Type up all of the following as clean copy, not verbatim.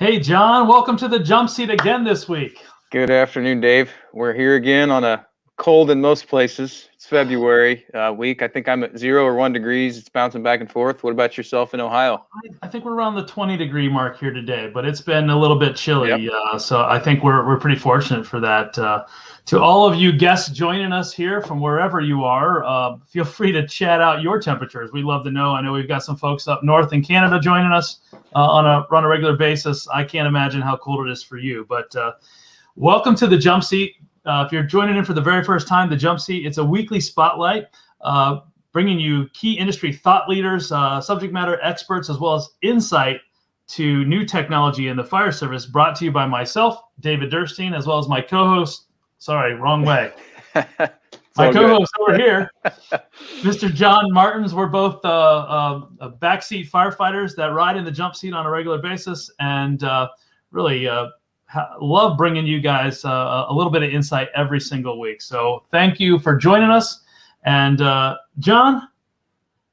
Hey, John, welcome to the jump seat again this week. Good afternoon, Dave. We're here again on a cold in most places. It's February week. I think I'm at 0 or 1 degrees. It's bouncing back and forth. What about yourself in Ohio? I think we're around the 20-degree mark here today, but it's been a little bit chilly. So I think we're pretty fortunate for that. To all of you guests joining us here from wherever you are, feel free to chat out your temperatures. We'd love to know. I know we've got some folks up north in Canada joining us on a regular basis. I can't imagine how cold it is for you, but welcome to the jump seat. If you're joining in for the very first time, the jump seat, it's a weekly spotlight, bringing you key industry thought leaders, subject matter experts, as well as insight to new technology in the fire service, brought to you by myself, David Durstein, as well as my co-host, sorry, wrong way. My co-host over here, Mr. John Martins. We're both backseat firefighters that ride in the jump seat on a regular basis, and really love bringing you guys a little bit of insight every single week. So thank you for joining us. And John,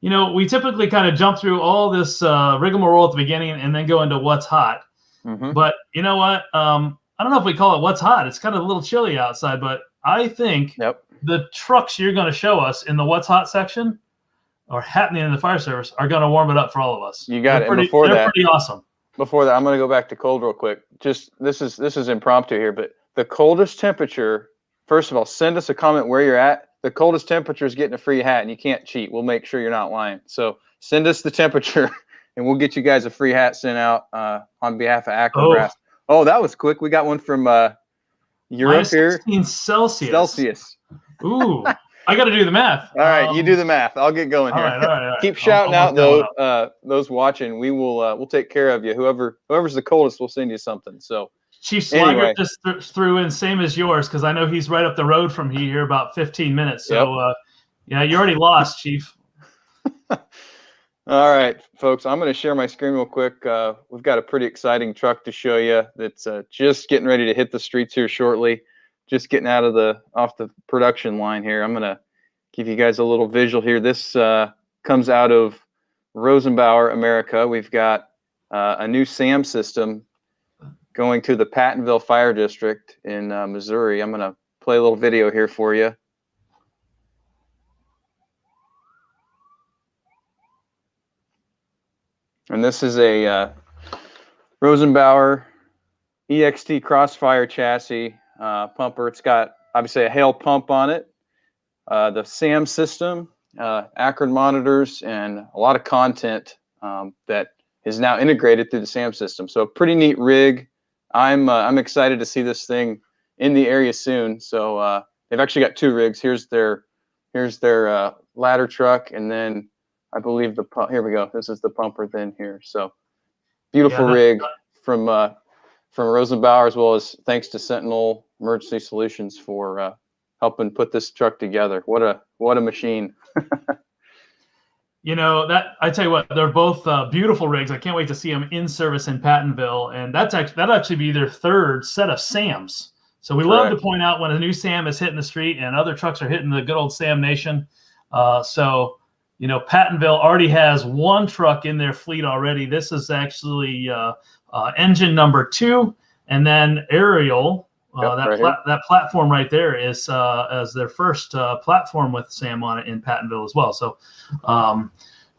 you know, we typically kind of jump through all this rigmarole at the beginning and then go into what's hot. Mm-hmm. But you know what? I don't know if we call it what's hot. It's kind of a little chilly outside, but I think the trucks you're going to show us in the what's hot section or happening in the fire service are going to warm it up for all of us. You got it. They're pretty awesome. Before that, I'm going to go back to cold real quick. Just this is impromptu here, but the coldest temperature, first of all, send us a comment where you're at. The coldest temperature is getting a free hat, and you can't cheat. We'll make sure you're not lying. So send us the temperature, and we'll get you guys a free hat sent out on behalf of Akron Brass. Oh, that was quick. We got one from Europe here. 16 Celsius. Celsius. Ooh. I got to do the math. All right, you do the math. I'll get going here. All right. Keep shouting out those watching. We will we'll take care of you. Whoever's the coldest, we'll send you something. So Chief Swigert just threw in same as yours because I know he's right up the road from here, about 15 minutes. So yeah, you already lost, Chief. All right, folks. I'm going to share my screen real quick. We've got a pretty exciting truck to show you that's just getting ready to hit the streets here shortly. Just getting off the production line here. I'm gonna give you guys a little visual here. This comes out of Rosenbauer, America. We've got a new SAM system going to the Pattonville Fire District in Missouri. I'm gonna play a little video here for you. And this is a Rosenbauer EXT Crossfire chassis. Pumper. It's got obviously a hail pump on it, the SAM system, Akron monitors, and a lot of content that is now integrated through the SAM system. So a pretty neat rig. I'm excited to see this thing in the area soon. So they've actually got 2 rigs. Here's their ladder truck, and then I believe here we go. This is the pumper then here. So beautiful rig from Rosenbauer, as well as thanks to Sentinel Emergency Solutions for helping put this truck together. What a machine. You know, that I tell you what, they're both beautiful rigs. I can't wait to see them in service in Pattonville, and that'll actually be their 3rd set of SAMs. So we love to point out when a new SAM is hitting the street and other trucks are hitting the good old SAM Nation. So you know, Pattonville already has 1 truck in their fleet already. This is actually engine number 2, and then Aerial. That platform right there is as their first platform with SAM on it in Pattonville as well. So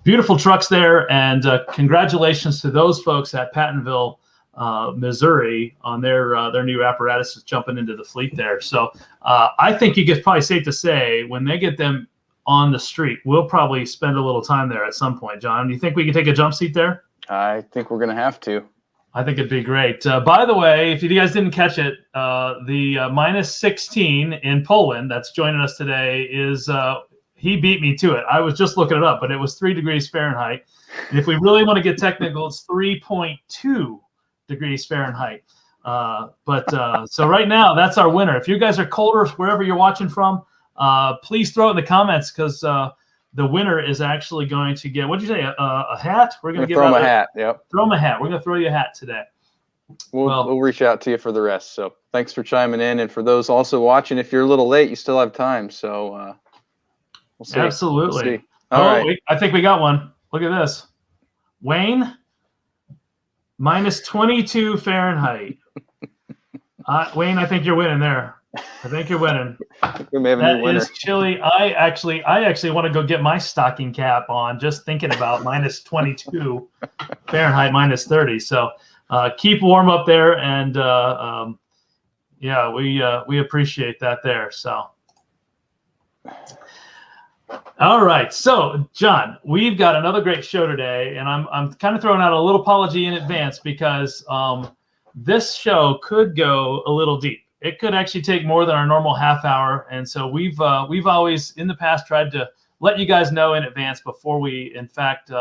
beautiful trucks there, and congratulations to those folks at Pattonville, Missouri, on their new apparatus jumping into the fleet there. So I think you get probably safe to say when they get them on the street, we'll probably spend a little time there at some point. John, do you think we can take a jump seat there? I think we're going to have to. I think it'd be great. By the way, if you guys didn't catch it, the minus 16 in Poland that's joining us today is he beat me to it. I was just looking it up, but it was 3 degrees Fahrenheit. And if we really want to get technical, it's 3.2 degrees Fahrenheit. So right now, that's our winner. If you guys are colder wherever you're watching from, please throw it in the comments because the winner is actually going to get, what did you say, a hat? We're going to throw him a hat. Yep. Throw him a hat. We're going to throw you a hat today. We'll reach out to you for the rest. So thanks for chiming in. And for those also watching, if you're a little late, you still have time. So we'll see. Absolutely. We'll see. All right. I think we got one. Look at this. Wayne, minus 22 Fahrenheit. Wayne, I think you're winning there. I think you're winning. We may have a new winner. That is chilly. I actually want to go get my stocking cap on just thinking about minus 22 Fahrenheit, minus 30. So keep warm up there, and yeah, we appreciate that there. So. All right, so John, we've got another great show today, and I'm kind of throwing out a little apology in advance because this show could go a little deep. It could actually take more than our normal half hour, and so we've always in the past tried to let you guys know in advance before we, in fact,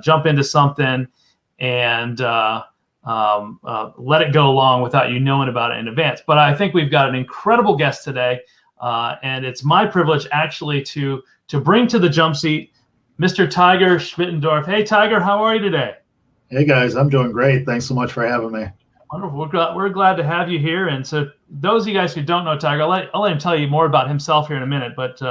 jump into something and let it go along without you knowing about it in advance. But I think we've got an incredible guest today. And it's my privilege actually to bring to the jump seat Mr. Tiger Schmittendorf. Hey, Tiger, how are you today? Hey, guys, I'm doing great. Thanks so much for having me. Wonderful. We're glad to have you here. And so those of you guys who don't know Tiger, I'll let him tell you more about himself here in a minute. But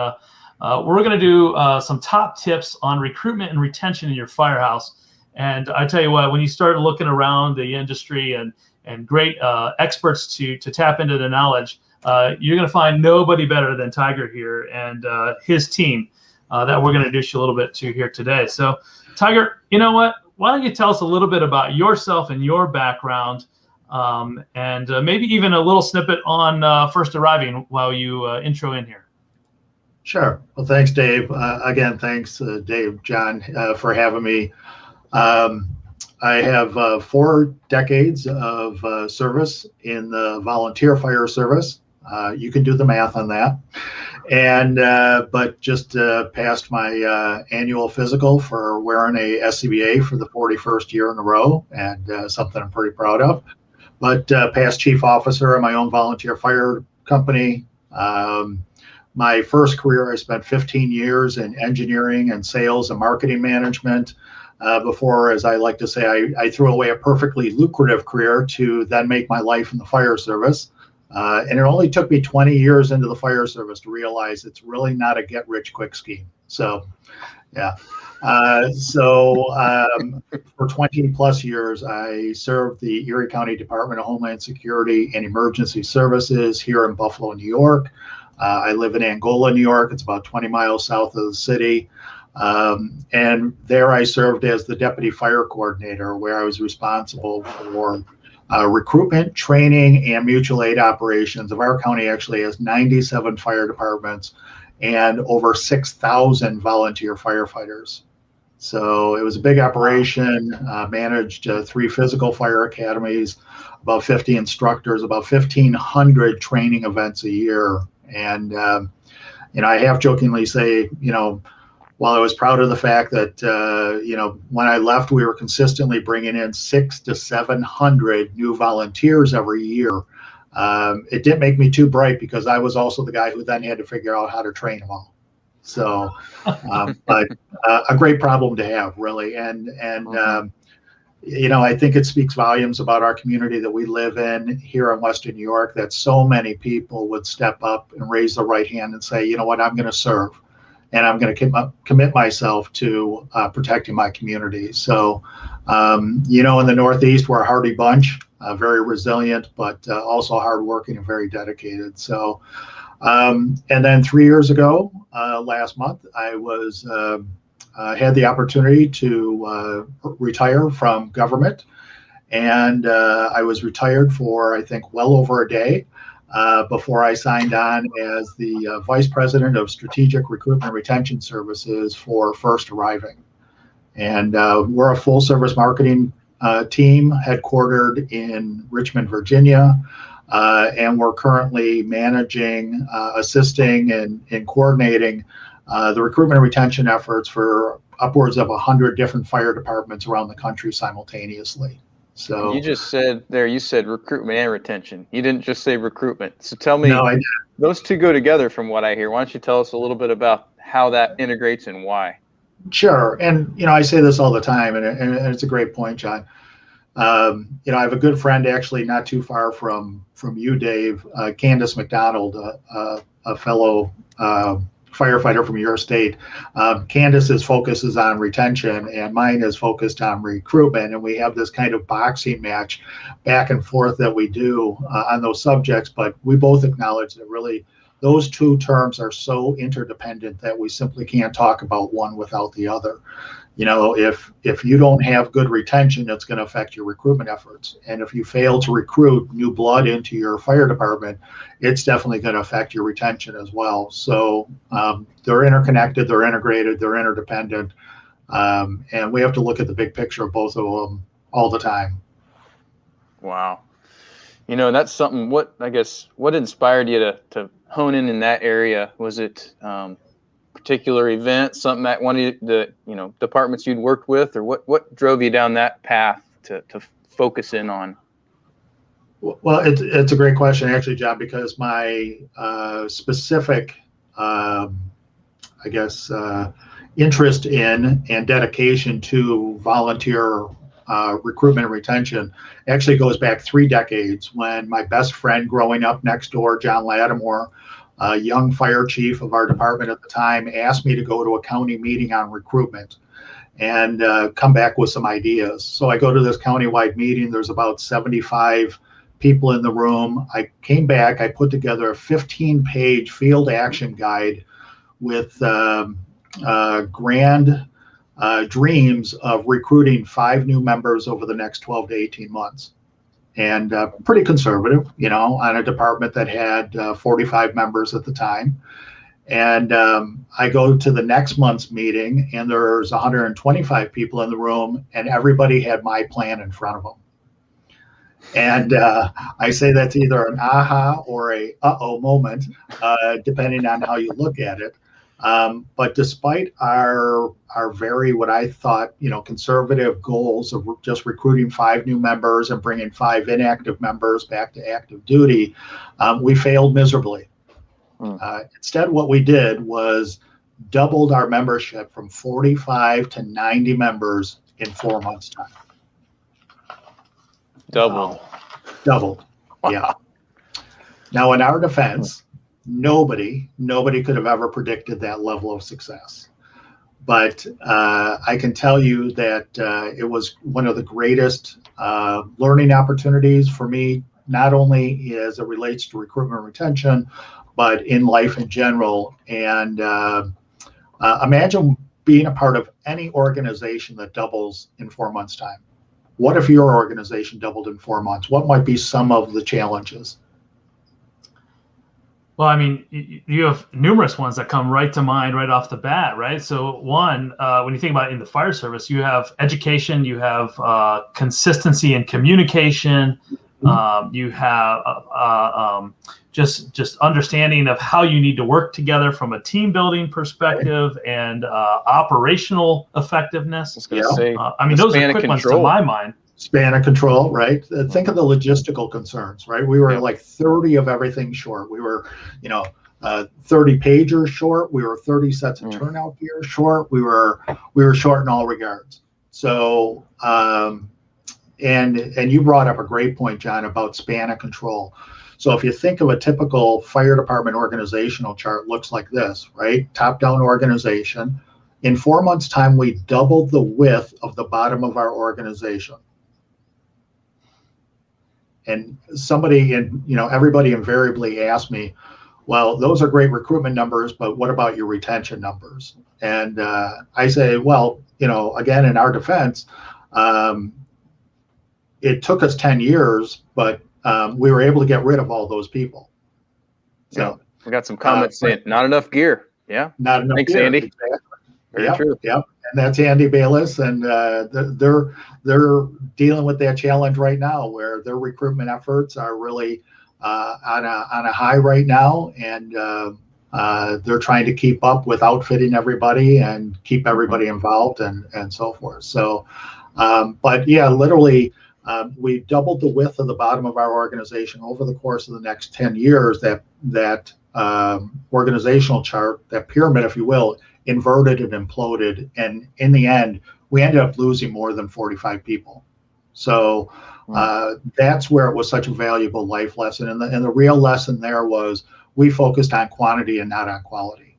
we're going to do some top tips on recruitment and retention in your firehouse. And I tell you what, when you start looking around the industry and great experts to tap into the knowledge, you're going to find nobody better than Tiger here and his team that we're going to introduce you a little bit to here today. So, Tiger, you know what? Why don't you tell us a little bit about yourself and your background, and maybe even a little snippet on first arriving while you intro in here. Sure. Well, thanks, Dave. Again, thanks, Dave, John, for having me. I have 4 decades of service in the volunteer fire service. You can do the math on that. And but just passed my annual physical for wearing a SCBA for the 41st year in a row, and something I'm pretty proud of. But past chief officer of my own volunteer fire company. My first career, I spent 15 years in engineering and sales and marketing management. Before, as I like to say, I threw away a perfectly lucrative career to then make my life in the fire service. And it only took me 20 years into the fire service to realize it's really not a get-rich-quick scheme. So, yeah. For 20 plus years, I served the Erie County Department of Homeland Security and Emergency Services here in Buffalo, New York. I live in Angola, New York. It's about 20 miles south of the city. And there I served as the deputy fire coordinator, where I was responsible for recruitment, training, and mutual aid operations. Our county actually has 97 fire departments and over 6,000 volunteer firefighters. So it was a big operation, managed 3 physical fire academies, about 50 instructors, about 1,500 training events a year. And, I half jokingly say, while I was proud of the fact that, when I left, we were consistently bringing in 600 to 700 new volunteers every year. It didn't make me too bright because I was also the guy who then had to figure out how to train them all. So, but a great problem to have, really. And I think it speaks volumes about our community that we live in here in Western New York, that so many people would step up and raise the right hand and say, you know what, I'm going to serve. And I'm going to commit myself to protecting my community. So, in the Northeast, we're a hardy bunch, very resilient, but also hardworking and very dedicated. So, and then 3 years ago, last month, I had the opportunity to retire from government. And I was retired for, I think, well over a day. Before I signed on as the Vice President of Strategic Recruitment Retention Services for First Arriving. And we're a full-service marketing team headquartered in Richmond, Virginia. And we're currently managing, assisting, and coordinating the recruitment and retention efforts for upwards of 100 different fire departments around the country simultaneously. So you just said you said recruitment and retention. You didn't just say recruitment. So tell me, no, I didn't. Those two go together from what I hear. Why don't you tell us a little bit about how that integrates and why? Sure. And, I say this all the time, and it's a great point, John. I have a good friend actually not too far from you, Dave, Candace McDonald, a fellow firefighter from your state. Candace's focus is on retention, and mine is focused on recruitment. And we have this kind of boxing match back and forth that we do on those subjects. But we both acknowledge that really those two terms are so interdependent that we simply can't talk about one without the other. You know, if you don't have good retention, it's going to affect your recruitment efforts. And if you fail to recruit new blood into your fire department, it's definitely going to affect your retention as well. So they're interconnected, they're integrated, they're interdependent. And we have to look at the big picture of both of them all the time. Wow. You know, that's something, what inspired you to hone in that area? Was it particular event, something that one of the departments you'd worked with, or what drove you down that path to focus in on? Well, it's a great question, actually, John, because my specific, interest in and dedication to volunteer recruitment and retention actually goes back 3 decades, when my best friend growing up next door, John Lattimore, a young fire chief of our department at the time, asked me to go to a county meeting on recruitment and come back with some ideas. So I go to this countywide meeting. There's about 75 people in the room. I came back. I put together a 15-page field action guide with grand dreams of recruiting 5 new members over the next 12 to 18 months. And pretty conservative, you know, on a department that had 45 members at the time. And I go to the next month's meeting, and there's 125 people in the room, and everybody had my plan in front of them. And I say that's either an aha or a uh-oh moment, depending on how you look at it. But despite our very, what I thought, conservative goals of just recruiting 5 new members and bringing 5 inactive members back to active duty, we failed miserably. Instead, what we did was doubled our membership from 45 to 90 members in 4 months' time. Doubled. Doubled. Wow. Yeah. Now, in our defense, nobody could have ever predicted that level of success. But I can tell you that it was one of the greatest learning opportunities for me, not only as it relates to recruitment and retention, but in life in general. And imagine being a part of any organization that doubles in 4 months' time. What if your organization doubled in 4 months? What might be some of the challenges? Well, I mean, you have numerous ones that come right to mind right off the bat, right? So one, when you think about it in the fire service, you have education, you have consistency in communication, you have just understanding of how you need to work together from a team building perspective and operational effectiveness. I was going to say, I mean, those are quick ones to my mind. Span of control, right? Think of the logistical concerns, right? We were like 30 of everything short. We were, 30 pagers short. We were 30 sets of turnout gear short. We were short in all regards. So, and you brought up a great point, John, about span of control. So if you think of a typical fire department organizational chart, looks like this, right? Top-down organization. In 4 months' time, we doubled the width of the bottom of our organization. And everybody invariably asked me, well, those are great recruitment numbers, but what about your retention numbers? And I say, well, again, in our defense, it took us 10 years, but we were able to get rid of all those people. So yeah, we got some comments saying not enough gear. Yeah. Not enough Thanks, gear. Andy. Exactly. Very true. Yep. And that's Andy Bayless, and they're dealing with that challenge right now, where their recruitment efforts are really on a high right now, and they're trying to keep up with outfitting everybody and keep everybody involved and so forth. So, but yeah, literally, we doubled the width of the bottom of our organization over the course of the next 10 years. That organizational chart, that pyramid, if you will, inverted and imploded, and in the end we ended up losing more than 45 people. So that's where it was such a valuable life lesson, and the real lesson there was we focused on quantity and not on quality.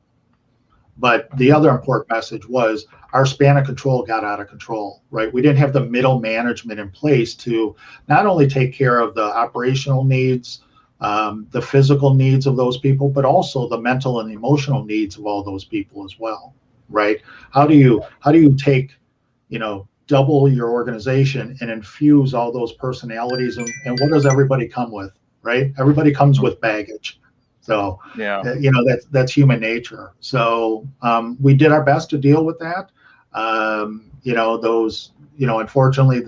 But the other important message was our span of control got out of control, right? We didn't have the middle management in place to not only take care of the operational needs, the physical needs of those people, but also the mental and emotional needs of all those people as well, right? How do you take, double your organization and infuse all those personalities, and what does everybody come with, right? Everybody comes with baggage. So, Yeah. That's human nature. So we did our best to deal with that. Unfortunately,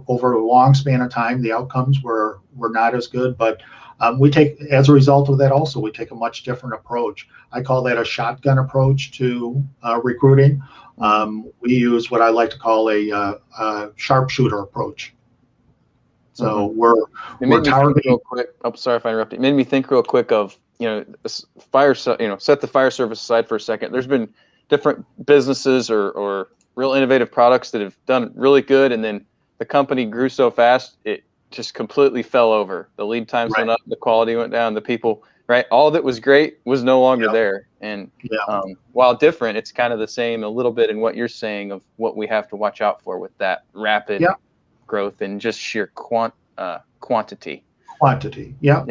over a long span of time, the outcomes were not as good. But as a result of that, also we take a much different approach. I call that a shotgun approach to recruiting. We use what I like to call a sharpshooter approach. So we're targeting. Real quick. Oh, sorry if I interrupted. It made me think real quick of set the fire service aside for a second. There's been different businesses or real innovative products that have done really good, and then the company grew so fast it just completely fell over. The lead times went up, the quality went down, the people, right? All that was great was no longer there. And while different, it's kind of the same a little bit in what you're saying of what we have to watch out for with that rapid growth and just sheer quantity. Yeah.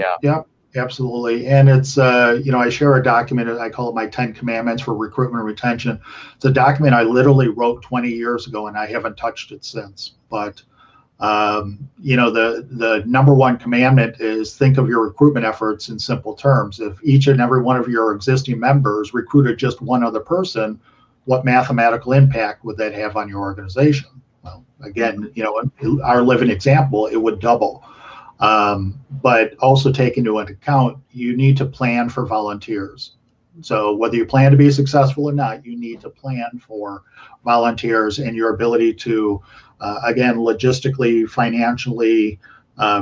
Absolutely. And it's, I share a document, I call it my 10 commandments for recruitment and retention. It's a document I literally wrote 20 years ago and I haven't touched it since. But, the number one commandment is think of your recruitment efforts in simple terms. If each and every one of your existing members recruited just one other person, what mathematical impact would that have on your organization? Well, again, our living example, it would double. But also take into account, you need to plan for volunteers. So whether you plan to be successful or not, you need to plan for volunteers and your ability to, again, logistically, financially,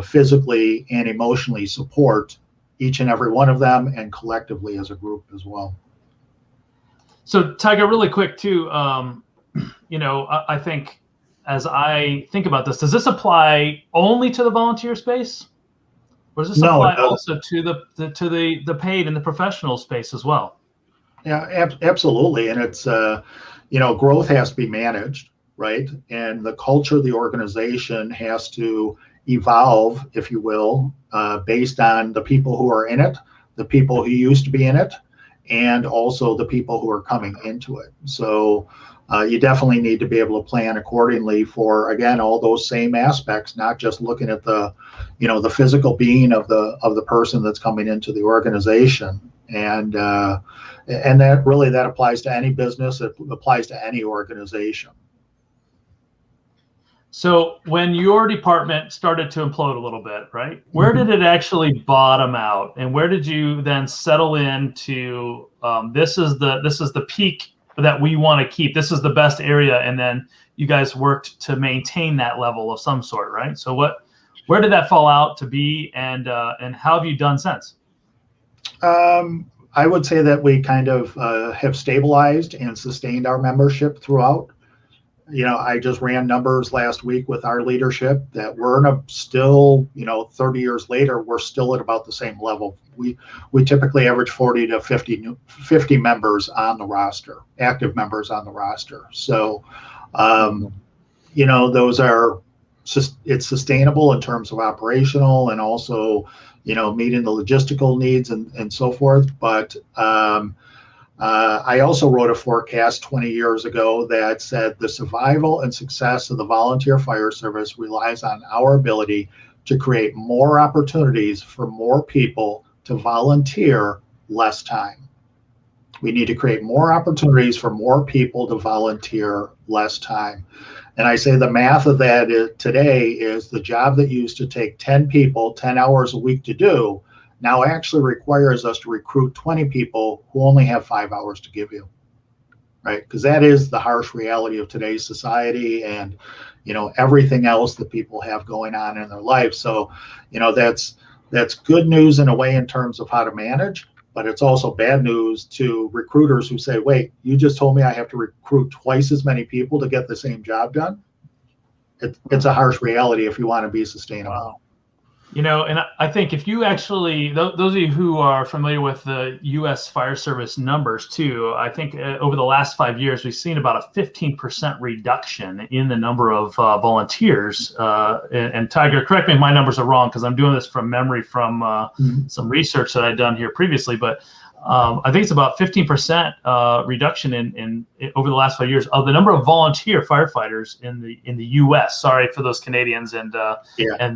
physically, and emotionally support each and every one of them and collectively as a group as well. So Tiger, really quick too, I think as I think about this, does this apply only to the volunteer space? Or does this apply also to the paid and the professional space as well? Yeah, absolutely. And it's, growth has to be managed, right? And the culture of the organization has to evolve, if you will, based on the people who are in it, the people who used to be in it, and also the people who are coming into it. So you definitely need to be able to plan accordingly for, again, all those same aspects, not just looking at the physical being of the person that's coming into the organization. And that applies to any business. It applies to any organization. So when your department started to implode a little bit, right? Where did it actually bottom out, and where did you then settle into this is the peak that we want to keep? This is the best area, and then you guys worked to maintain that level of some sort, right? So where did that fall out to be, and how have you done since? I would say that we kind of have stabilized and sustained our membership throughout. I just ran numbers last week with our leadership that we're still, 30 years later, we're still at about the same level. We typically average 40 to 50 members on the roster, active members on the roster. So, those are, it's sustainable in terms of operational and also, meeting the logistical needs and so forth. But I also wrote a forecast 20 years ago that said the survival and success of the volunteer fire service relies on our ability to create more opportunities for more people to volunteer less time. We need to create more opportunities for more people to volunteer less time. And I say the math of that today is the job that used to take 10 people, 10 hours a week to do, now actually requires us to recruit 20 people who only have 5 hours to give you, right? Because that is the harsh reality of today's society and, everything else that people have going on in their life. So, that's good news in a way in terms of how to manage, but it's also bad news to recruiters who say, wait, you just told me I have to recruit twice as many people to get the same job done. It's a harsh reality if you want to be sustainable. Wow. And I think if you actually, those of you who are familiar with the U.S. Fire Service numbers too, I think over the last 5 years, we've seen about a 15% reduction in the number of volunteers. And Tiger, correct me if my numbers are wrong, because I'm doing this from memory from some research that I've done here previously, but I think it's about 15% reduction in over the last 5 years of the number of volunteer firefighters in the U.S. Sorry for those Canadians and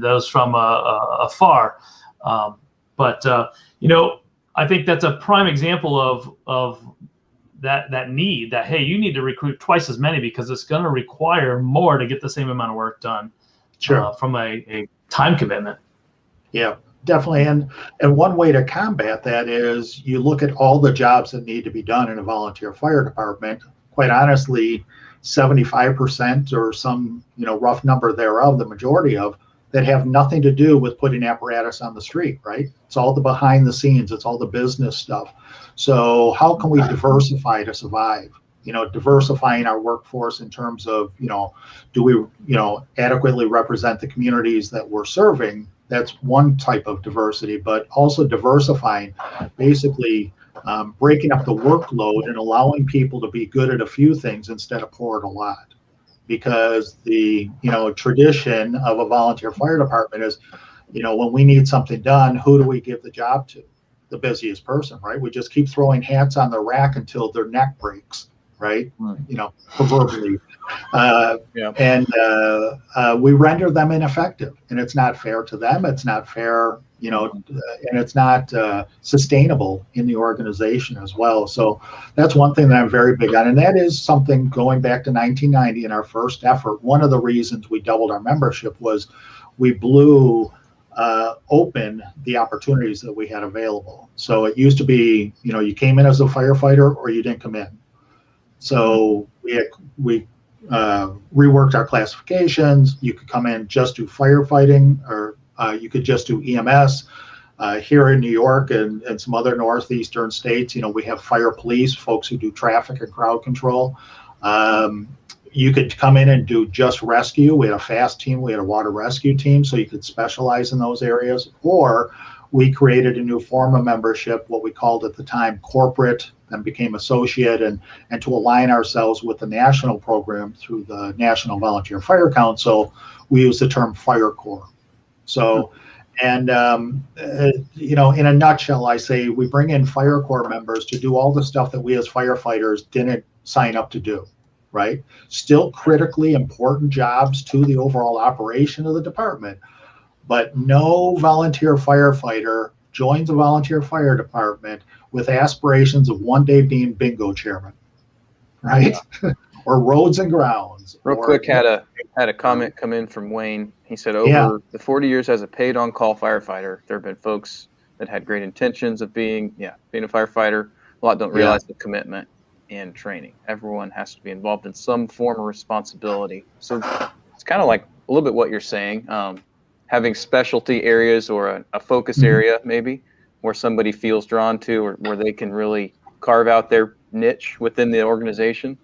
those from afar, but I think that's a prime example of that need. That hey, you need to recruit twice as many because it's going to require more to get the same amount of work done. Sure. From a time commitment. Yeah. Definitely. And one way to combat that is you look at all the jobs that need to be done in a volunteer fire department. Quite honestly, 75% or some, rough number thereof, the majority of, that have nothing to do with putting apparatus on the street, right? It's all the behind the scenes. It's all the business stuff. So how can we diversify to survive? Diversifying our workforce in terms of, do we, adequately represent the communities that we're serving? That's one type of diversity, but also diversifying, basically breaking up the workload and allowing people to be good at a few things instead of poor at a lot. Because the, tradition of a volunteer fire department is, when we need something done, who do we give the job to? The busiest person, right? We just keep throwing hats on the rack until their neck breaks, right? Proverbially. And we render them ineffective, and it's not fair to them. It's not fair, and it's not sustainable in the organization as well. So that's one thing that I'm very big on, and that is something going back to 1990 in our first effort. One of the reasons we doubled our membership was we blew open the opportunities that we had available. So it used to be, you came in as a firefighter or you didn't come in. So we reworked our classifications. You could come in just do firefighting, or you could just do EMS. Here in New York and some other northeastern states, we have fire police, folks who do traffic and crowd control. You could come in and do just rescue. We had a fast team. We had a water rescue team, so you could specialize in those areas. Or we created a new form of membership, what we called at the time corporate, then became associate, and to align ourselves with the national program through the National Volunteer Fire Council, we use the term Fire Corps. So, and in a nutshell, I say we bring in Fire Corps members to do all the stuff that we as firefighters didn't sign up to do, right? Still critically important jobs to the overall operation of the department, but no volunteer firefighter joins a volunteer fire department with aspirations of one day being bingo chairman, right? Or roads and grounds. Real quick, had a comment come in from Wayne. He said, over the 40 years as a paid on-call firefighter, there have been folks that had great intentions of being a firefighter. A lot don't realize the commitment and training. Everyone has to be involved in some form of responsibility. So it's kind of like a little bit what you're saying, having specialty areas or a focus area maybe where somebody feels drawn to, or where they can really carve out their niche within the organization.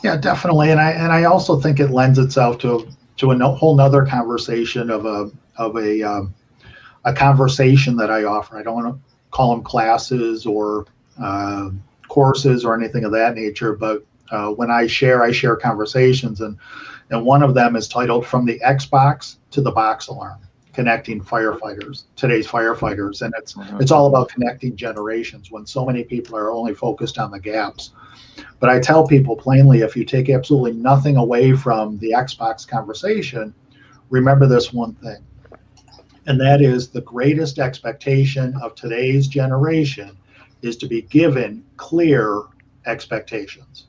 Yeah, definitely. And I also think it lends itself to a whole nother conversation of a conversation that I offer. I don't want to call them classes or courses or anything of that nature, but when I share conversations, and one of them is titled "From the Xbox to the Box Alarm: Connecting Today's Firefighters," and it's all about connecting generations when so many people are only focused on the gaps. But I tell people plainly, if you take absolutely nothing away from the Xbox conversation, remember this one thing, and that is the greatest expectation of today's generation is to be given clear expectations.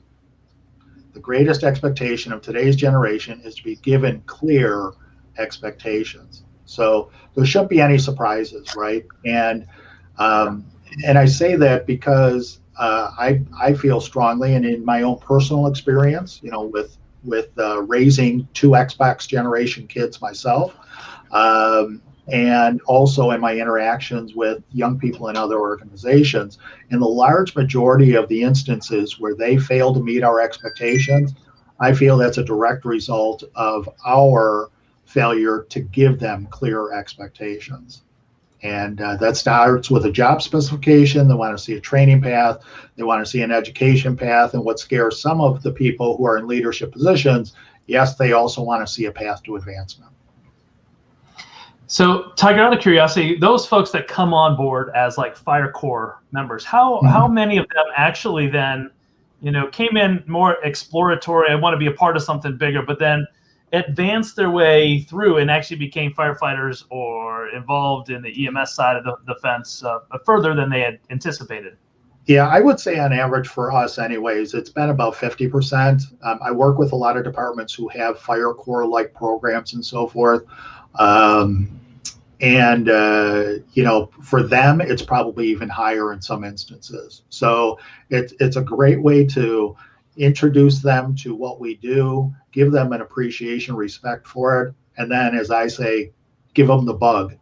The greatest expectation of today's generation is to be given clear expectations. So there shouldn't be any surprises, right? And I say that because I feel strongly, and in my own personal experience, with raising two Xbox generation kids myself, and also in my interactions with young people in other organizations, in the large majority of the instances where they fail to meet our expectations, I feel that's a direct result of our failure to give them clear expectations. And that starts with a job specification. They want to see a training path. They want to see an education path. And what scares some of the people who are in leadership positions, yes, they also want to see a path to advancement. So, Tiger, out of curiosity, those folks that come on board as like Fire Corps members, how many of them actually then, came in more exploratory, I want to be a part of something bigger, but then advanced their way through and actually became firefighters or involved in the EMS side of the fence further than they had anticipated? Yeah, I would say on average for us anyways, it's been about 50%. I work with a lot of departments who have Fire Corps-like programs and so forth. For them, it's probably even higher in some instances. So it's a great way to introduce them to what we do, give them an appreciation, respect for it, and then, as I say, give them the bug,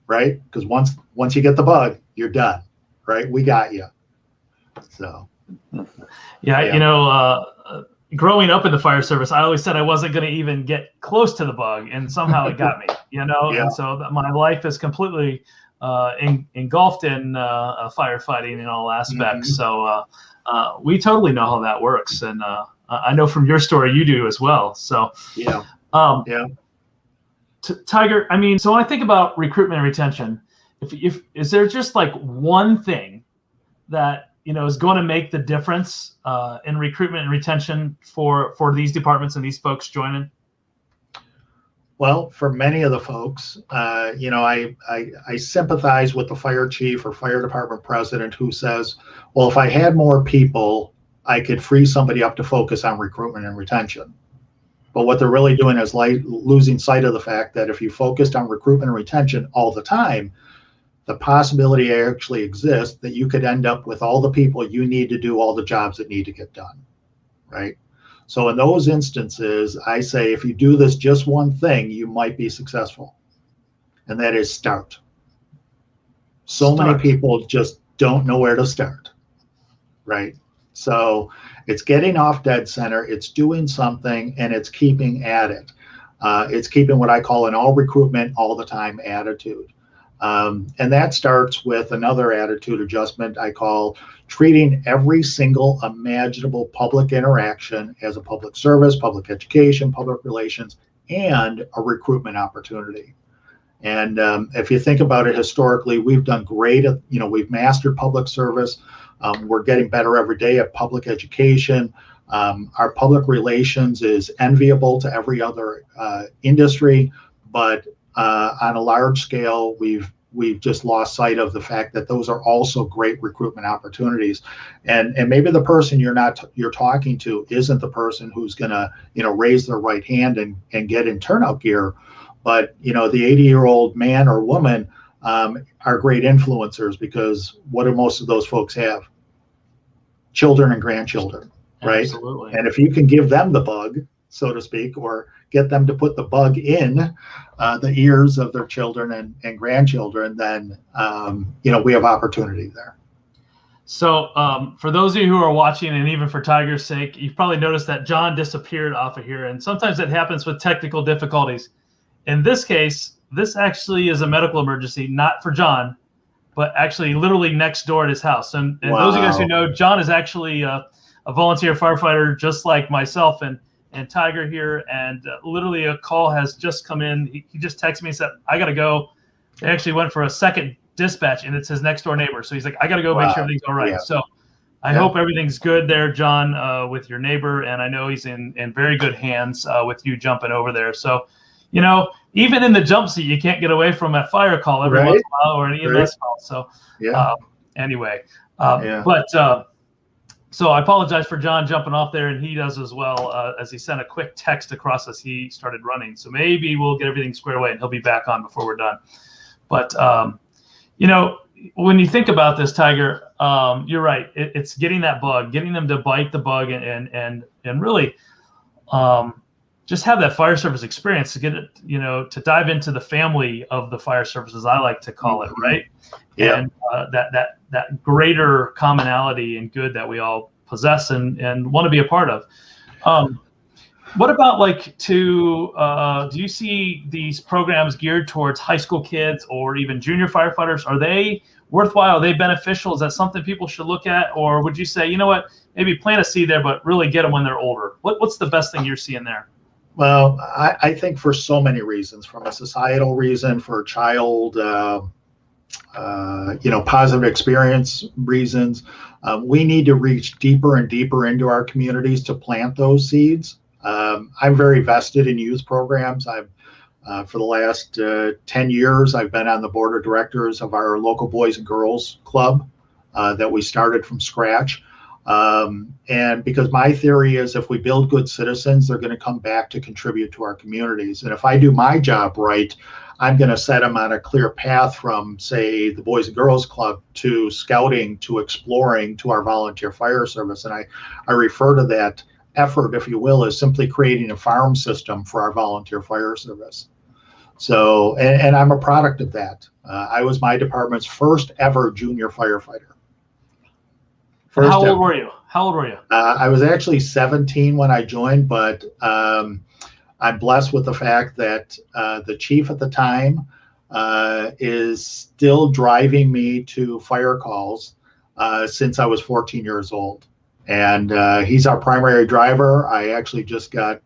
right? Because once you get the bug, you're done, right? We got you. So, growing up in the fire service, I always said I wasn't going to even get close to the bug, and somehow it got me, and so my life is completely engulfed in firefighting in all aspects. So we totally know how that works, and I know from your story you do as well. So Tiger, I mean, so when I think about recruitment and retention, if is there just like one thing that is going to make the difference in recruitment and retention for these departments and these folks joining? Well, for many of the folks, I sympathize with the fire chief or fire department president who says, well, if I had more people, I could free somebody up to focus on recruitment and retention. But what they're really doing is losing sight of the fact that if you focused on recruitment and retention all the time, the possibility actually exists that you could end up with all the people you need to do all the jobs that need to get done, right? So in those instances, I say if you do this just one thing, you might be successful, and that is start. Many people just don't know where to start, right? So it's getting off dead center, it's doing something, and it's keeping at it. It's keeping what I call an all recruitment, all the time attitude. And that starts with another attitude adjustment I call treating every single imaginable public interaction as a public service, public education, public relations, and a recruitment opportunity. And if you think about it historically, we've done great at, we've mastered public service. We're getting better every day at public education. Our public relations is enviable to every other industry, but on a large scale, we've just lost sight of the fact that those are also great recruitment opportunities. And maybe the person you're talking to isn't the person who's gonna raise their right hand and get in turnout gear, but the 80-year-old man or woman are great influencers, because what do most of those folks have? Children and grandchildren, right? Absolutely. And if you can give them the bug, so to speak, or get them to put the bug in the ears of their children and grandchildren, then we have opportunity there. So for those of you who are watching, and even for Tiger's sake, you've probably noticed that John disappeared off of here, and sometimes it happens with technical difficulties. In this case, this actually is a medical emergency, not for John, but actually literally next door at his house. And Wow. Those of you guys who know, John is actually a volunteer firefighter just like myself and Tiger here, and literally a call has just come in. He just texted me and said, I got to go. They actually went for a second dispatch, and it's his next door neighbor. So he's like, I got to go make sure everything's all right. Yeah. So I hope everything's good there, John, with your neighbor. And I know he's in very good hands with you jumping over there. So, even in the jump seat, you can't get away from a fire call every once in a while, or an EMS call. So anyway, so I apologize for John jumping off there, and he does as well, as he sent a quick text across as he started running. So maybe we'll get everything squared away and he'll be back on before we're done. But, when you think about this, Tiger, you're right. It's getting that bug, getting them to bite the bug and really just have that fire service experience, to get it, to dive into the family of the fire services, I like to call it, right? Yeah. And that greater commonality and good that we all possess and want to be a part of. What about do you see these programs geared towards high school kids or even junior firefighters? Are they worthwhile? Are they beneficial? Is that something people should look at? Or would you say, you know what, maybe plant a seed there, but really get them when they're older? What's the best thing you're seeing there? Well, I think for so many reasons, from a societal reason, for child, positive experience reasons, we need to reach deeper and deeper into our communities to plant those seeds. I'm very vested in youth programs. For the last 10 years, I've been on the board of directors of our local Boys and Girls Club that we started from scratch. And because my theory is if we build good citizens, they're going to come back to contribute to our communities. And if I do my job right, I'm going to set them on a clear path from, say, the Boys and Girls Club to scouting, to exploring, to our volunteer fire service. And I refer to that effort, if you will, as simply creating a farm system for our volunteer fire service. So, and I'm a product of that. I was my department's first ever junior firefighter. How old were you? I was actually 17 when I joined, but I'm blessed with the fact that the chief at the time is still driving me to fire calls since I was 14 years old. And he's our primary driver. I actually just got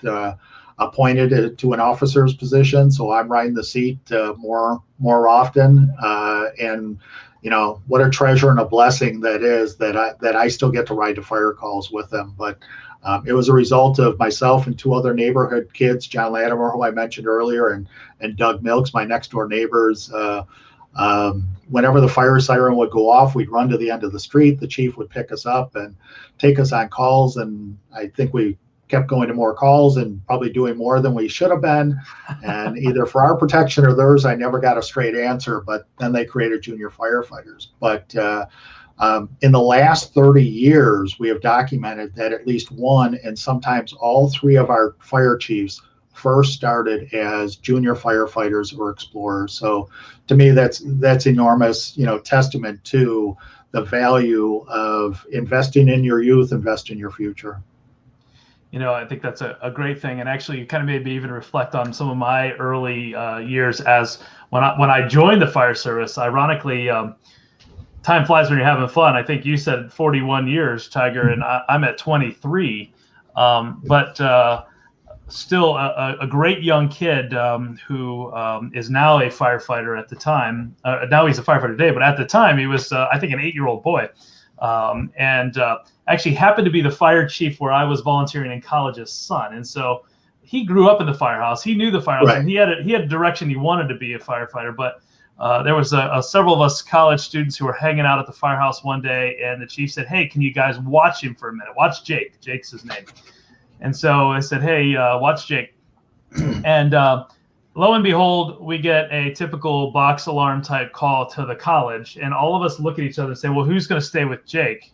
appointed to an officer's position, so I'm riding the seat more often. And what a treasure and a blessing that is that I still get to ride to fire calls with them. But it was a result of myself and two other neighborhood kids, John Latimer, who I mentioned earlier, and Doug Milks, my next door neighbors. Whenever the fire siren would go off, we'd run to the end of the street. The chief would pick us up and take us on calls. And I think we kept going to more calls and probably doing more than we should have been. And either for our protection or theirs, I never got a straight answer, but then they created junior firefighters. But in the last 30 years, we have documented that at least one and sometimes all three of our fire chiefs first started as junior firefighters or explorers. So to me, that's enormous, testament to the value of investing in your youth, invest in your future. I think that's a great thing. And actually, you kind of made me even reflect on some of my early years as when I joined the fire service. Ironically, time flies when you're having fun. I think you said 41 years, Tiger, and I'm at 23. But still a great young kid who is now a firefighter at the time. Now he's a firefighter today, but at the time he was, I think, an 8-year-old boy. And actually happened to be the fire chief where I was volunteering in college's son. And so he grew up in the firehouse. He knew the firehouse, right. And he had a direction he wanted to be a firefighter. But there was several of us college students who were hanging out at the firehouse one day, and the chief said, "Hey, can you guys watch him for a minute? Watch Jake." Jake's his name. And so I said, "Hey, watch Jake." And lo and behold, we get a typical box alarm type call to the college, and all of us look at each other and say, "Well, who's going to stay with Jake?"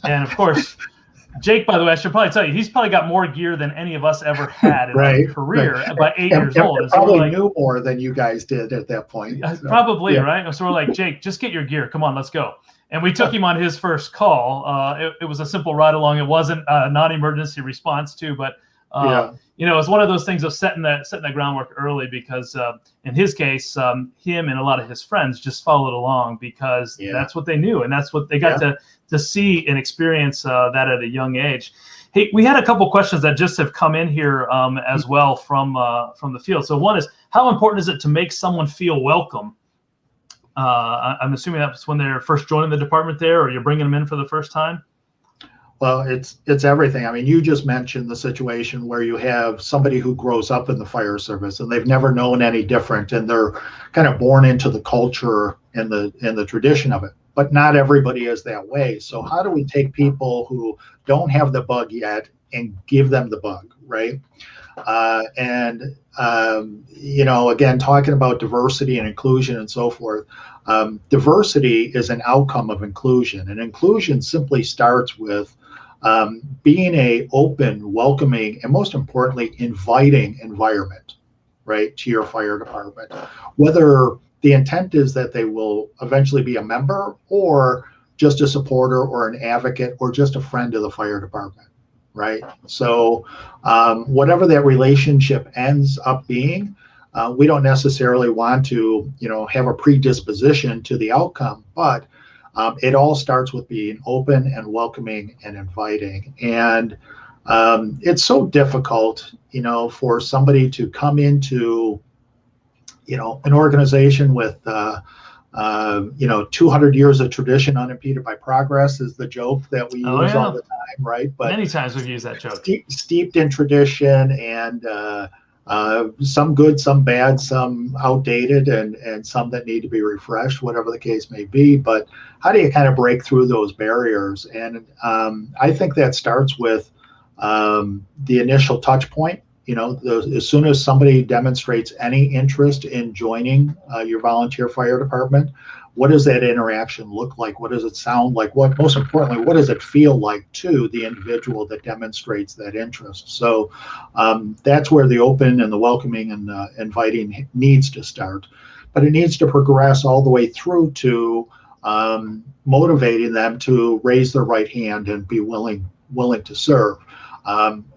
And of course, Jake, by the way, I should probably tell you, he's probably got more gear than any of us ever had in our career by 8 years old. And probably knew more than you guys did at that point. So. Probably, yeah. Right? So we're like, "Jake, just get your gear. Come on, let's go." And we took him on his first call. It was a simple ride along. It wasn't a non-emergency response too, but it was one of those things of setting the groundwork early because in his case, him and a lot of his friends just followed along because that's what they knew, and that's what they got to see and experience that at a young age. Hey, we had a couple questions that just have come in here as well from the field. So one is, how important is it to make someone feel welcome? I'm assuming that's when they're first joining the department there, or you're bringing them in for the first time? Well, it's everything. I mean, you just mentioned the situation where you have somebody who grows up in the fire service and they've never known any different, and they're kind of born into the culture and the tradition of it. But not everybody is that way. So how do we take people who don't have the bug yet and give them the bug, right? Again, talking about diversity and inclusion and so forth, diversity is an outcome of inclusion, and inclusion simply starts with being a open, welcoming, and most importantly, inviting environment, right, to your fire department. Whether the intent is that they will eventually be a member or just a supporter or an advocate or just a friend of the fire department. right? So whatever that relationship ends up being, we don't necessarily want to, have a predisposition to the outcome, but it all starts with being open and welcoming and inviting. And it's so difficult, for somebody to come into, an organization with, 200 years of tradition unimpeded by progress is the joke that we use all the time, right? But many times we've used that joke. Steeped in tradition and some good, some bad, some outdated, and some that need to be refreshed, whatever the case may be. But how do you kind of break through those barriers? And I think that starts with the initial touch point. As soon as somebody demonstrates any interest in joining your volunteer fire department, what does that interaction look like? What does it sound like? Most importantly, what does it feel like to the individual that demonstrates that interest? So that's where the open and the welcoming and inviting needs to start. But it needs to progress all the way through to motivating them to raise their right hand and be willing to serve.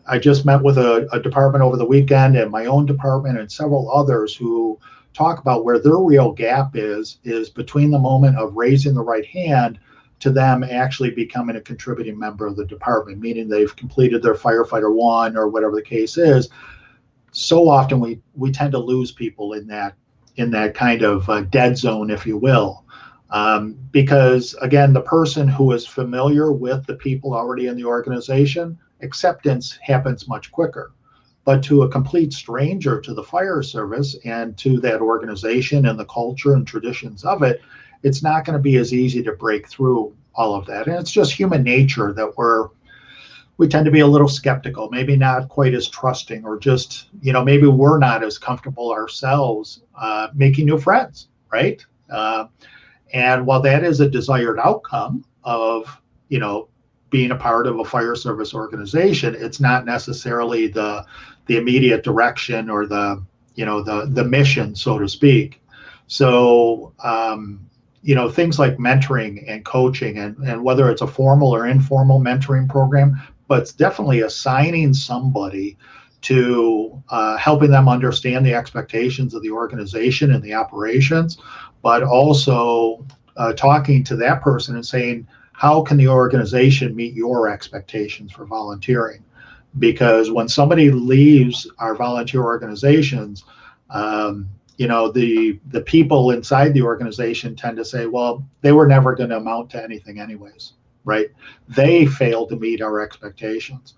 I just met with a department over the weekend, and my own department and several others who talk about where their real gap is between the moment of raising the right hand to them actually becoming a contributing member of the department, meaning they've completed their firefighter 1 or whatever the case is. So often we tend to lose people in that kind of dead zone, if you will. Because again, the person who is familiar with the people already in the organization, acceptance happens much quicker. But to a complete stranger to the fire service and to that organization and the culture and traditions of it, it's not going to be as easy to break through all of that. And it's just human nature that we tend to be a little skeptical, maybe not quite as trusting, or just, maybe we're not as comfortable ourselves making new friends, right? And while that is a desired outcome of, being a part of a fire service organization, it's not necessarily the immediate direction or the mission, so to speak. So, things like mentoring and coaching and whether it's a formal or informal mentoring program, but it's definitely assigning somebody to helping them understand the expectations of the organization and the operations, but also talking to that person and saying, how can the organization meet your expectations for volunteering? Because when somebody leaves our volunteer organizations, the people inside the organization tend to say, well, they were never going to amount to anything anyways, right? They failed to meet our expectations.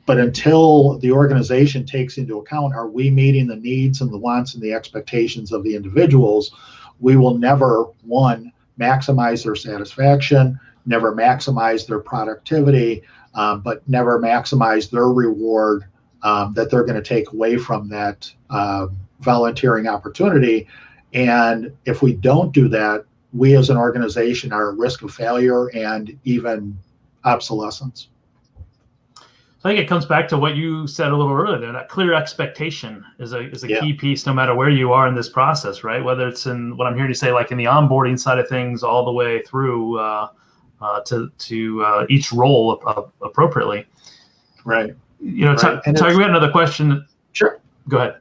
But until the organization takes into account, are we meeting the needs and the wants and the expectations of the individuals, we will never, one, maximize their satisfaction, never maximize their productivity, but never maximize their reward that they're going to take away from that volunteering opportunity. And if we don't do that, we as an organization are at risk of failure and even obsolescence. I think it comes back to what you said a little earlier. That clear expectation is a key piece, no matter where you are in this process, right? Whether it's in what I'm hearing you say, like in the onboarding side of things, all the way through to each role appropriately. Right. Right. We had another question. Sure. Go ahead.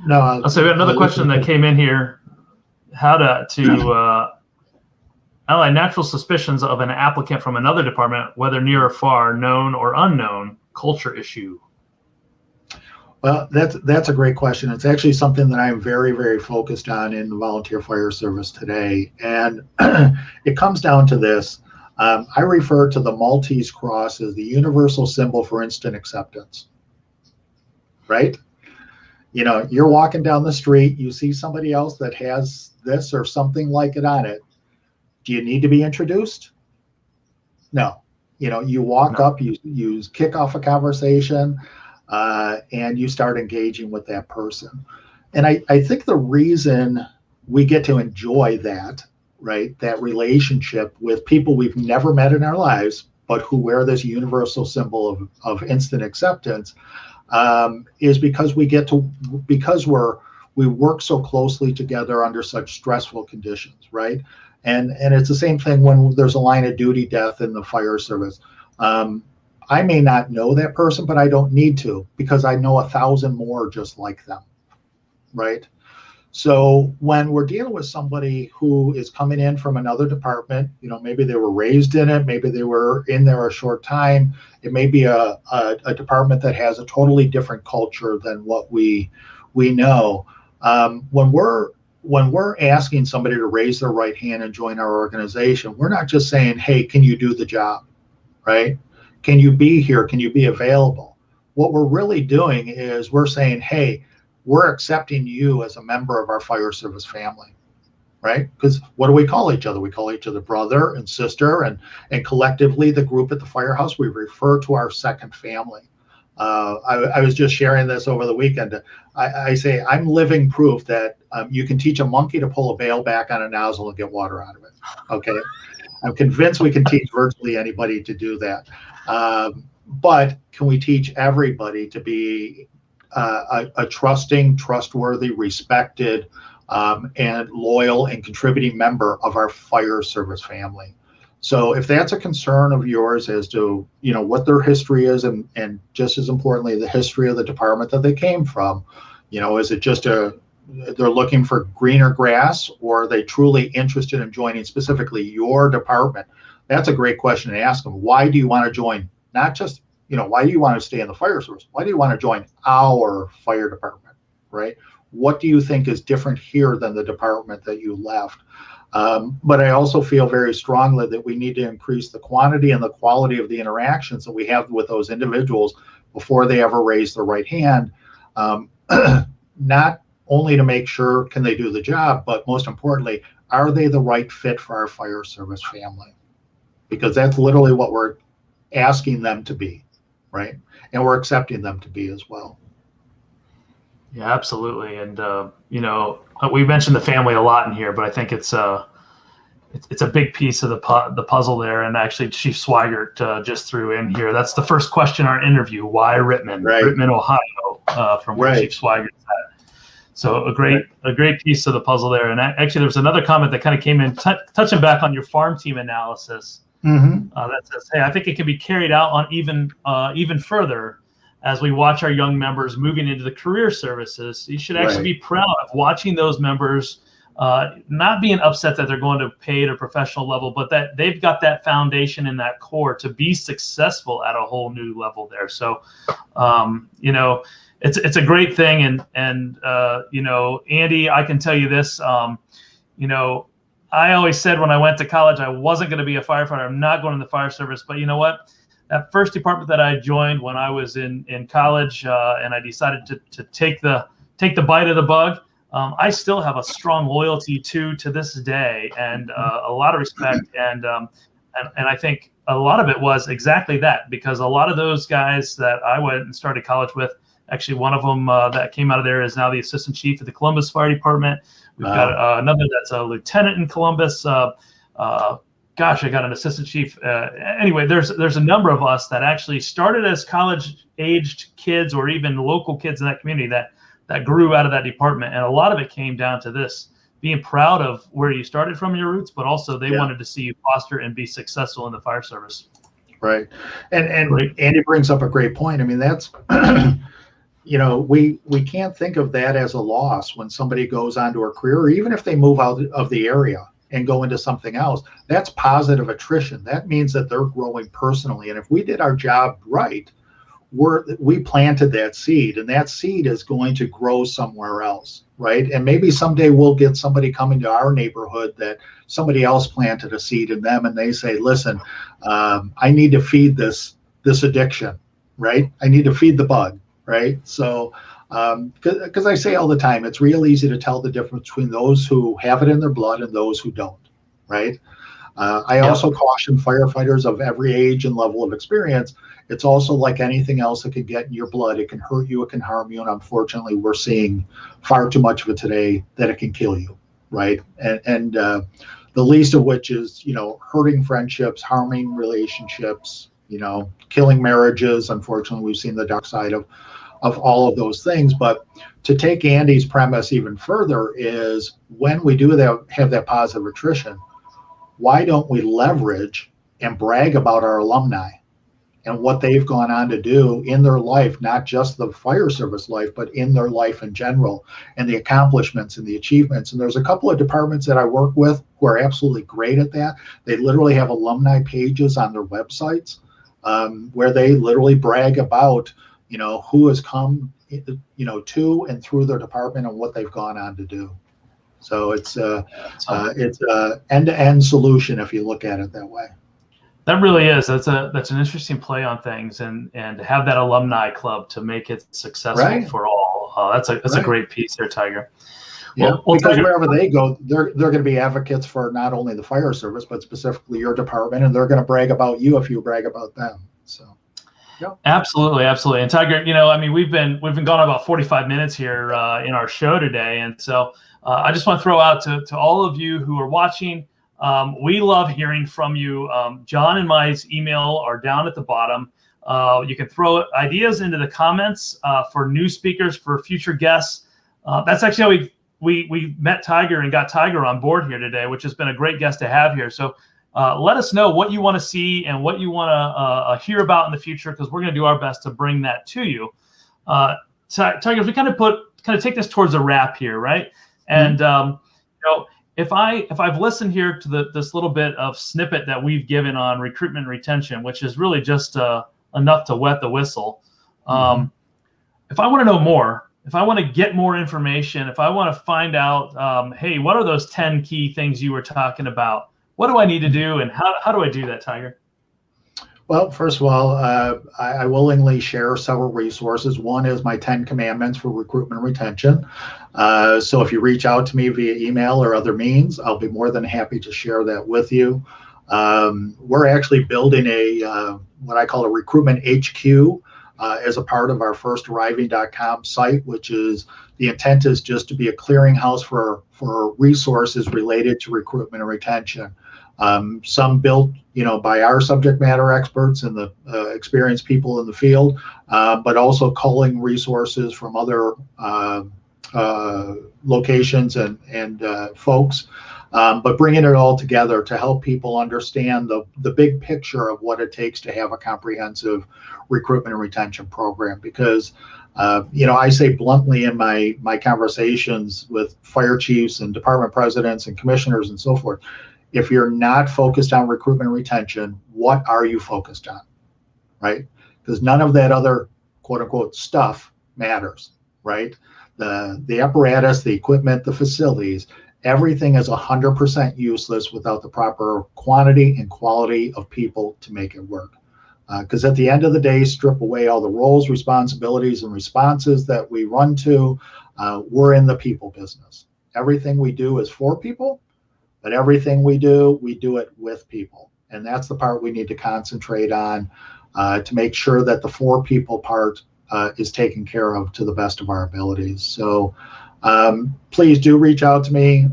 No, I'll say we had another question that came in here. How to ally natural suspicions of an applicant from another department, whether near or far, known or unknown, culture issue? Well, that's a great question. It's actually something that I'm very, very focused on in the volunteer fire service today. And it comes down to this. I refer to the Maltese cross as the universal symbol for instant acceptance, right? You're walking down the street, you see somebody else that has this or something like it on it. Do you need to be introduced? No. You walk up, you kick off a conversation, and you start engaging with that person. And I think the reason we get to enjoy that, right, that relationship with people we've never met in our lives, but who wear this universal symbol of instant acceptance, is because we work so closely together under such stressful conditions, right? And it's the same thing when there's a line of duty death in the fire service. I may not know that person, but I don't need to, because I know 1,000 more just like them, right? So when we're dealing with somebody who is coming in from another department, maybe they were raised in it, maybe they were in there a short time, it may be a department that has a totally different culture than what we know. When we're asking somebody to raise their right hand and join our organization, we're not just saying, hey, can you do the job, right? Can you be here? Can you be available? What we're really doing is we're saying, hey, we're accepting you as a member of our fire service family, right? Because what do we call each other? We call each other brother and sister, and collectively, the group at the Firehouse, we refer to our second family. I was just sharing this over the weekend. I say I'm living proof that you can teach a monkey to pull a bail back on a nozzle and get water out of it. Okay, I'm convinced we can teach virtually anybody to do that. But can we teach everybody to be a trusting, trustworthy, respected, and loyal and contributing member of our fire service family? So if that's a concern of yours as to, what their history is, and just as importantly, the history of the department that they came from, is it just they're looking for greener grass, or are they truly interested in joining specifically your department? That's a great question to ask them. Why do you want to join? Not just, why do you want to stay in the fire service? Why do you want to join our fire department, right? What do you think is different here than the department that you left? But I also feel very strongly that we need to increase the quantity and the quality of the interactions that we have with those individuals before they ever raise their right hand. Not only to make sure can they do the job, but most importantly, are they the right fit for our fire service family? Because that's literally what we're asking them to be, right? And we're accepting them to be as well. Yeah, absolutely. And we mentioned the family a lot in here, but I think it's a big piece of the puzzle there. And actually, Chief Swigert just threw in here. That's the first question in our interview. Why Rittman? Right. Rittman, Ohio, from where Chief Swigert's at. So a great piece of the puzzle there. And actually, there was another comment that kind of came in, touching back on your farm team analysis. Mm-hmm. That says, hey, I think it can be carried out on even further as we watch our young members moving into the career services. You should actually be proud of watching those members, not being upset that they're going to paid or professional level, but that they've got that foundation and that core to be successful at a whole new level there. So, it's a great thing. And Andy, I can tell you this, I always said when I went to college, I wasn't going to be a firefighter. I'm not going to the fire service. But you know what? That first department that I joined when I was in college, and I decided to take the bite of the bug, I still have a strong loyalty to this day, and a lot of respect. And I think a lot of it was exactly that, because a lot of those guys that I went and started college with, actually one of them that came out of there is now the assistant chief of the Columbus Fire Department. We've got another that's a lieutenant in Columbus. Gosh, I got an assistant chief. Anyway, there's a number of us that actually started as college-aged kids or even local kids in that community that grew out of that department. And a lot of it came down to this, being proud of where you started from, your roots, but also they wanted to see you foster and be successful in the fire service. Right. And Andy brings up a great point. I mean, that's, we can't think of that as a loss when somebody goes on to a career, or even if they move out of the area and go into something else. That's positive attrition. That means that they're growing personally. And if we did our job right, we planted that seed, and that seed is going to grow somewhere else, right? And maybe someday we'll get somebody coming to our neighborhood that somebody else planted a seed in them, and they say, listen, I need to feed this addiction, right? I need to feed the bug, right? So because I say all the time, it's real easy to tell the difference between those who have it in their blood and those who don't, right? I also caution firefighters of every age and level of experience. It's also like anything else that can get in your blood. It can hurt you, it can harm you, and unfortunately, we're seeing far too much of it today that it can kill you, right? And the least of which is, hurting friendships, harming relationships, killing marriages. Unfortunately, we've seen the dark side of all of those things. But to take Andy's premise even further is, when we do have that positive attrition, why don't we leverage and brag about our alumni and what they've gone on to do in their life, not just the fire service life, but in their life in general, and the accomplishments and the achievements. And there's a couple of departments that I work with who are absolutely great at that. They literally have alumni pages on their websites where they literally brag about, who has come, to and through their department and what they've gone on to do. So it's a end-to-end solution if you look at it that way. That really is. That's an interesting play on things, and to have that alumni club to make it successful for all. That's a great piece there, Tiger. Yeah, because Tiger, wherever they go, they're going to be advocates for not only the fire service, but specifically your department, and they're going to brag about you if you brag about them. So. Yep. Absolutely. And Tiger, we've been gone about 45 minutes here in our show today, and so I just want to throw out to all of you who are watching. We love hearing from you. John and my email are down at the bottom. You can throw ideas into the comments for new speakers, for future guests. That's actually how we met Tiger and got Tiger on board here today, which has been a great guest to have here. So let us know what you want to see and what you want to hear about in the future, because we're going to do our best to bring that to you. Tiger, if we kind of take this towards a wrap here, right? And if I've listened here to this little bit of snippet that we've given on recruitment and retention, which is really just enough to wet the whistle. If I want to know more, if I want to get more information, if I want to find out, hey, what are those 10 key things you were talking about? What do I need to do, and how do I do that, Tiger? Well, first of all, I willingly share several resources. One is my 10 commandments for recruitment and retention. So if you reach out to me via email or other means, I'll be more than happy to share that with you. We're actually building what I call a recruitment HQ as a part of our firstarriving.com site, which is the intent is just to be a clearinghouse for resources related to recruitment and retention. Some built, by our subject matter experts and the experienced people in the field, but also culling resources from other locations and folks, but bringing it all together to help people understand the big picture of what it takes to have a comprehensive recruitment and retention program. Because, I say bluntly in my conversations with fire chiefs and department presidents and commissioners and so forth, if you're not focused on recruitment and retention, what are you focused on, right? Because none of that other quote unquote stuff matters, right? The apparatus, the equipment, the facilities, everything is 100% useless without the proper quantity and quality of people to make it work. Because at the end of the day, strip away all the roles, responsibilities, and responses that we run to, we're in the people business. Everything we do is for people, but everything we do it with people. And that's the part we need to concentrate on to make sure that the for people part is taken care of to the best of our abilities. So please do reach out to me.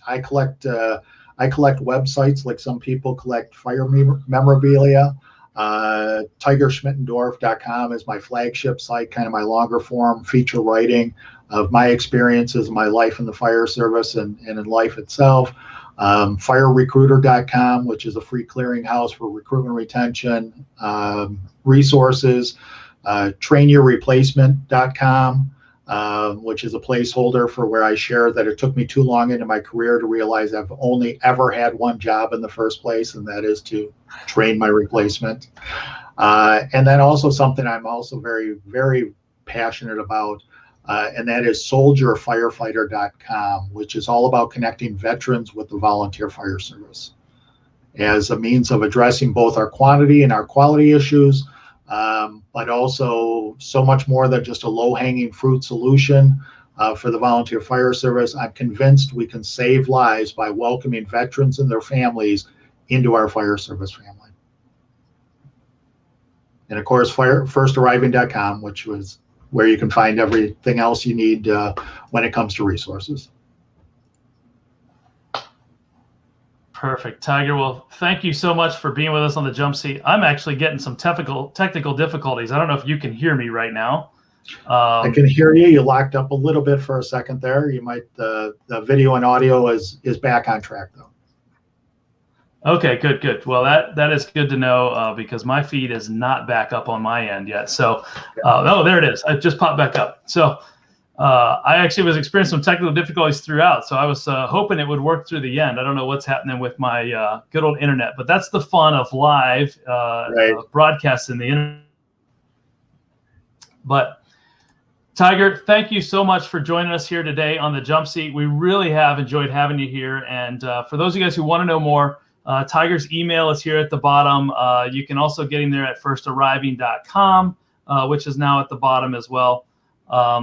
I collect websites like some people collect fire memorabilia. TigerSchmittendorf.com is my flagship site, kind of my longer form feature writing of my experiences, my life in the fire service and in life itself. FireRecruiter.com, which is a free clearinghouse for recruitment retention resources. TrainYourReplacement.com, which is a placeholder for where I share that it took me too long into my career to realize I've only ever had one job in the first place, and that is to train my replacement. And then also something I'm also very, very passionate about, and that is SoldierFirefighter.com, which is all about connecting veterans with the volunteer fire service as a means of addressing both our quantity and our quality issues, but also so much more than just a low-hanging fruit solution for the volunteer fire service. I'm convinced we can save lives by welcoming veterans and their families into our fire service family. And of course, firstarriving.com, which was where you can find everything else you need when it comes to resources. Perfect, Tiger. Well, thank you so much for being with us on the jump seat. I'm actually getting some technical difficulties. I don't know if you can hear me right now. I can hear you. You locked up a little bit for a second there. You might the video and audio is back on track though. Okay, good. Well, that is good to know because my feed is not back up on my end yet. So, oh, there it is. It just popped back up. So, I actually was experiencing some technical difficulties throughout. So I was hoping it would work through the end. I don't know what's happening with my good old internet, but that's the fun of live broadcasts in the internet. But Tiger, thank you so much for joining us here today on the Jump Seat. We really have enjoyed having you here. And for those of you guys who want to know more, Tiger's email is here at the bottom. You can also get him there at firstarriving.com, which is now at the bottom as well.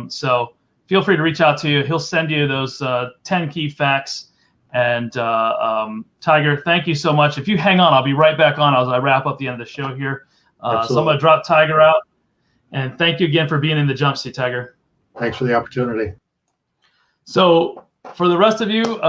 So feel free to reach out to you. He'll send you those 10 key facts. And Tiger, thank you so much. If you hang on, I'll be right back on as I wrap up the end of the show here. So I'm going to drop Tiger out. And thank you again for being in the Jump Seat, Tiger. Thanks for the opportunity. So for the rest of you,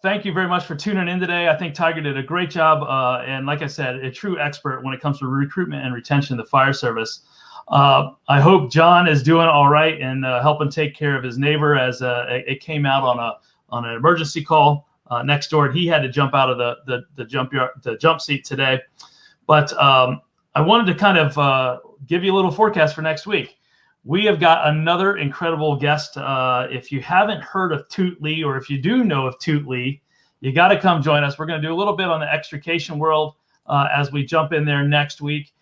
thank you very much for tuning in today. I think Tiger did a great job. And like I said, a true expert when it comes to recruitment and retention in the fire service. I hope John is doing all right and helping take care of his neighbor as it came out on an emergency call next door. And he had to jump out of the jump seat today. But I wanted to kind of give you a little forecast for next week. We have got another incredible guest. If you haven't heard of Toot Lee, or if you do know of Toot Lee, you got to come join us. We're going to do a little bit on the extrication world as we jump in there next week.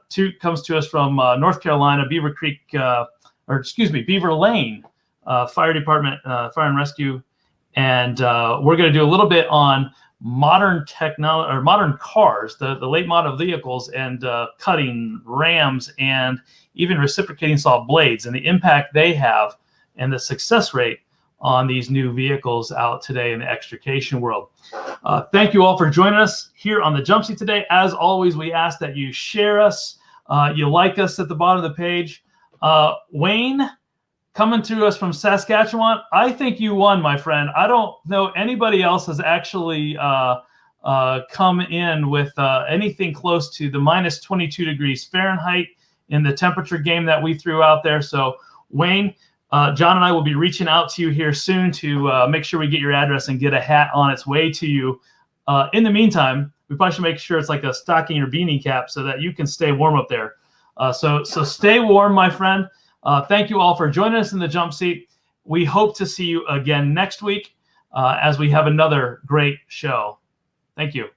Toot comes to us from North Carolina, Beaver Lane Fire Department, Fire and Rescue. And we're going to do a little bit on modern technology or modern cars, the late model vehicles, and cutting rams and even reciprocating saw blades and the impact they have and the success rate on these new vehicles out today in the extrication world. Thank you all for joining us here on the Jump Seat today. As always, we ask that you share us, you like us at the bottom of the page. Wayne, coming to us from Saskatchewan, I think you won, my friend. I don't know anybody else has actually come in with anything close to the minus 22 degrees Fahrenheit in the temperature game that we threw out there. So, Wayne, John and I will be reaching out to you here soon to make sure we get your address and get a hat on its way to you. In the meantime, we probably should make sure it's like a stocking or beanie cap so that you can stay warm up there. So stay warm, my friend. Thank you all for joining us in the Jump Seat. We hope to see you again next week as we have another great show. Thank you.